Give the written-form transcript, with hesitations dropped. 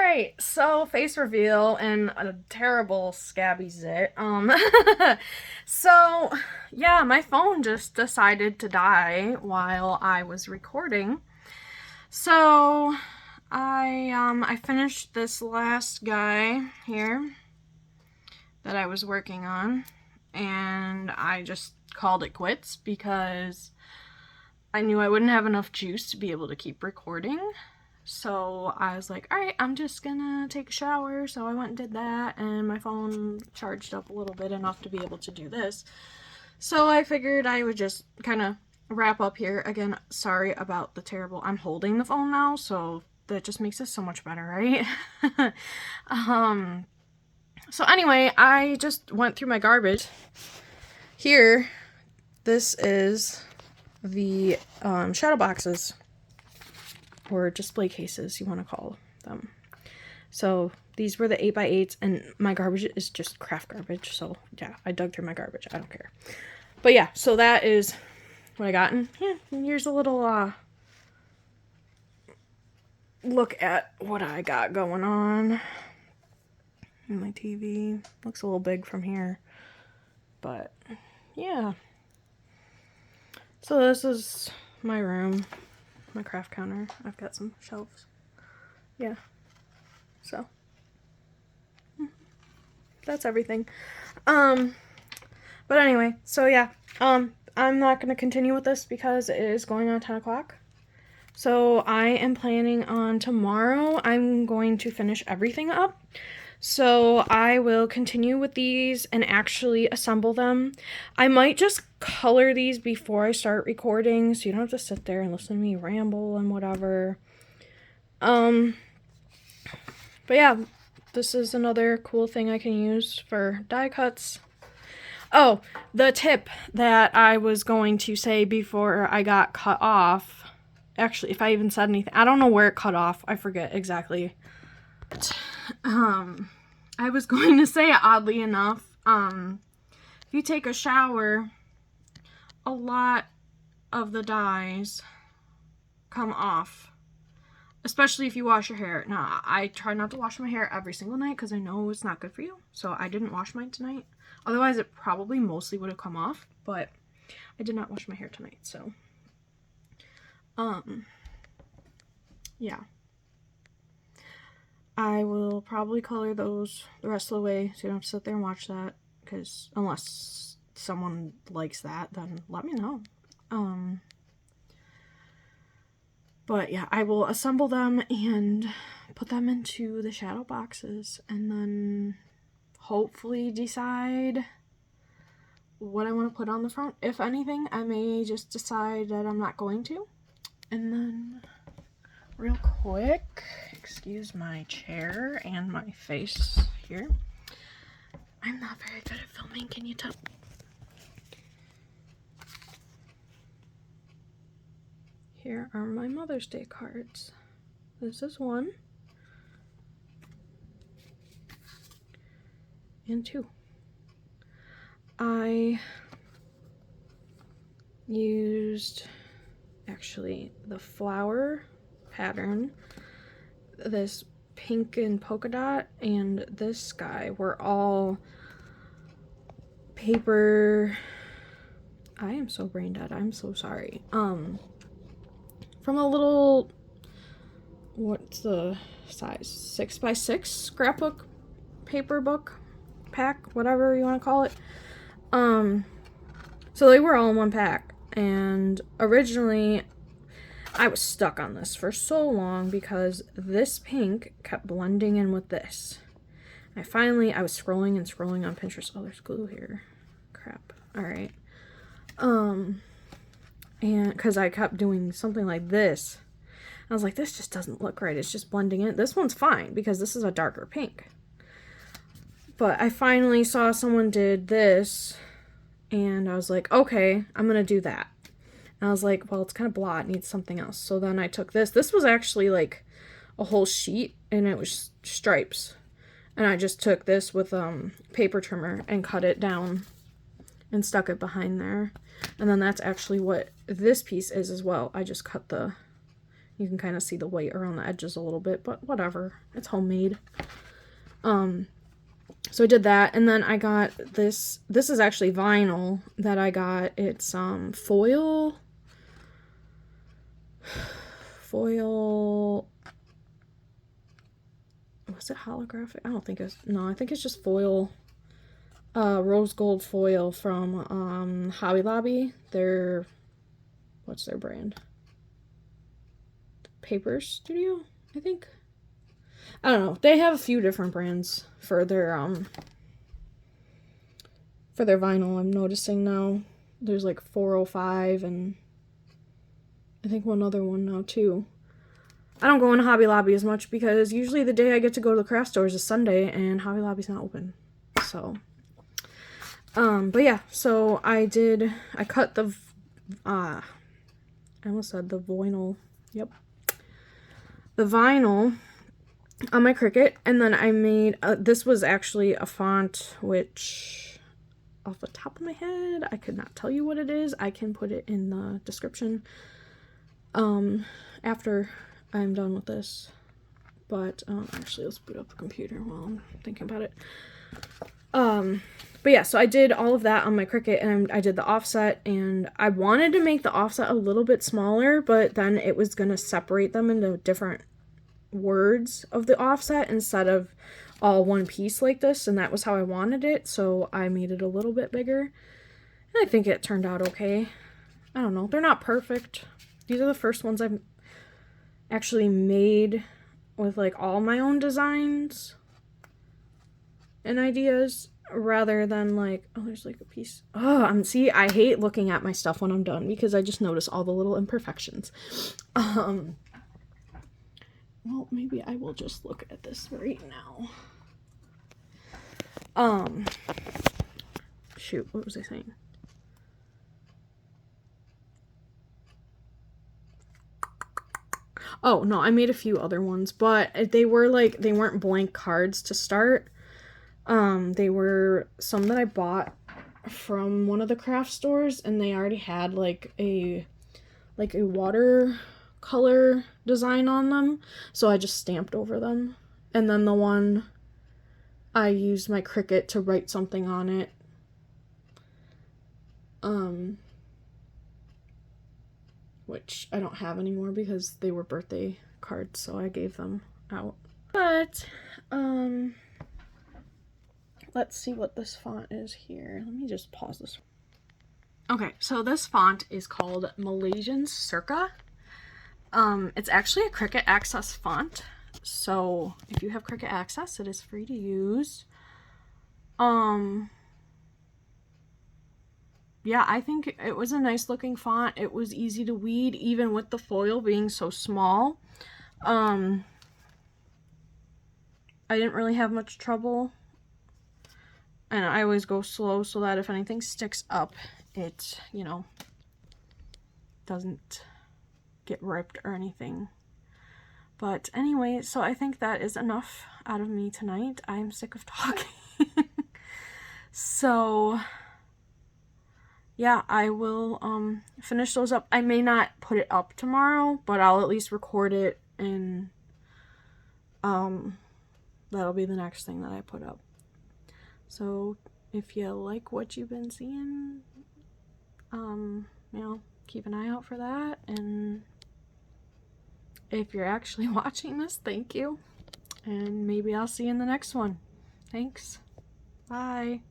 Alright, so face reveal and a terrible scabby zit. So yeah, my phone just decided to die while I was recording. So I finished this last guy here that I was working on, and I just called it quits because I knew I wouldn't have enough juice to be able to keep recording. So I was like, alright, I'm just gonna take a shower. So I went and did that, and my phone charged up a little bit enough to be able to do this. So I figured I would just kind of wrap up here. Again, sorry about the terrible, I'm holding the phone now, so that just makes it so much better, right? So anyway, I just went through my garbage. Here, this is the shadow boxes, or display cases, you want to call them. So these were the 8x8s, and my garbage is just craft garbage, so yeah, I dug through my garbage, I don't care. But yeah, so that is what I got, and yeah, here's a little look at what I got going on. And my TV looks a little big from here, but yeah. So this is my room, my craft counter. I've got some shelves. Yeah. So that's everything. But anyway, so yeah. I'm not gonna continue with this because it is going on 10 o'clock. So I am planning on tomorrow, I'm going to finish everything up. So I will continue with these and actually assemble them. I might just color these before I start recording, so you don't have to sit there and listen to me ramble and whatever. But yeah, this is another cool thing I can use for die cuts. Oh, the tip that I was going to say before I got cut off. Actually, if I even said anything, I don't know where it cut off. I forget exactly. I was going to say, oddly enough, if you take a shower, a lot of the dyes come off, especially if you wash your hair. Now, I try not to wash my hair every single night because I know it's not good for you, so I didn't wash mine tonight. Otherwise, it probably mostly would have come off, but I did not wash my hair tonight, so yeah. I will probably color those the rest of the way, so you don't have to sit there and watch that, because unless someone likes that, then let me know. But yeah, I will assemble them and put them into the shadow boxes, and then hopefully decide what I want to put on the front. If anything, I may just decide that I'm not going to. And then, real quick, excuse my chair and my face here. I'm not very good at filming, can you tell? Here are my Mother's Day cards. This is 1. And 2. I used, actually, the flower pattern, this pink and polka dot, and this guy were all paper. I am so brain dead, I'm so sorry. From a little, what's the size, 6x6 scrapbook, paper book pack, whatever you want to call it. So they were all in one pack, and originally I was stuck on this for so long because this pink kept blending in with this. I was scrolling and scrolling on Pinterest. Oh, there's glue here. Crap. Alright. And because I kept doing something like this, I was like, this just doesn't look right. It's just blending in. This one's fine because this is a darker pink. But I finally saw someone did this, and I was like, okay, I'm going to do that. And I was like, well, it's kind of blah, it needs something else. So then I took this. This was actually like a whole sheet, and it was stripes. And I just took this with paper trimmer and cut it down and stuck it behind there. And then that's actually what this piece is as well. I just cut the You can kind of see the white around the edges a little bit, but whatever. It's homemade. So I did that, and then I got this. This is actually vinyl that I got. It's foil. Was it holographic? I don't think it's, no, I think it's just foil. Rose gold foil from Hobby Lobby. What's their brand? Paper Studio, I think. I don't know. They have a few different brands for their vinyl. I'm noticing now. There's like 405 and I think one other one now too. I don't go into Hobby Lobby as much because usually the day I get to go to the craft stores is Sunday and Hobby Lobby's not open. So, but yeah, so I cut the, I almost said the vinyl. Yep. The vinyl on my Cricut, and then I made, this was actually a font which, off the top of my head, I could not tell you what it is. I can put it in the description after I'm done with this. But actually, let's boot up the computer while I'm thinking about it. But yeah, so I did all of that on my Cricut, and I did the offset, and I wanted to make the offset a little bit smaller, but then it was going to separate them into different words of the offset instead of all one piece like this, and that was how I wanted it, so I made it a little bit bigger, and I think it turned out okay. I don't know, they're not perfect. These are the first ones I've actually made with like all my own designs and ideas, rather than like, oh, there's like a piece. Oh, see, I hate looking at my stuff when I'm done because I just notice all the little imperfections. Well, maybe I will just look at this right now. Shoot, what was I saying? Oh, no, I made a few other ones, but they weren't blank cards to start. They were some that I bought from one of the craft stores, and they already had like a watercolor design on them, so I just stamped over them. And then the one I used my Cricut to write something on it. Which I don't have anymore because they were birthday cards, so I gave them out. But let's see what this font is here. Let me just pause this. Okay, so this font is called Malaysian Circa. It's actually a Cricut Access font, so if you have Cricut Access, it is free to use. Yeah, I think it was a nice looking font. It was easy to weed, even with the foil being so small. I didn't really have much trouble. And I always go slow so that if anything sticks up, it, you know, doesn't get ripped or anything. But anyway, so I think that is enough out of me tonight. I'm sick of talking. So yeah, I will finish those up. I may not put it up tomorrow, but I'll at least record it, and that'll be the next thing that I put up. So if you like what you've been seeing, you know, keep an eye out for that. And if you're actually watching this, thank you. And maybe I'll see you in the next one. Thanks. Bye.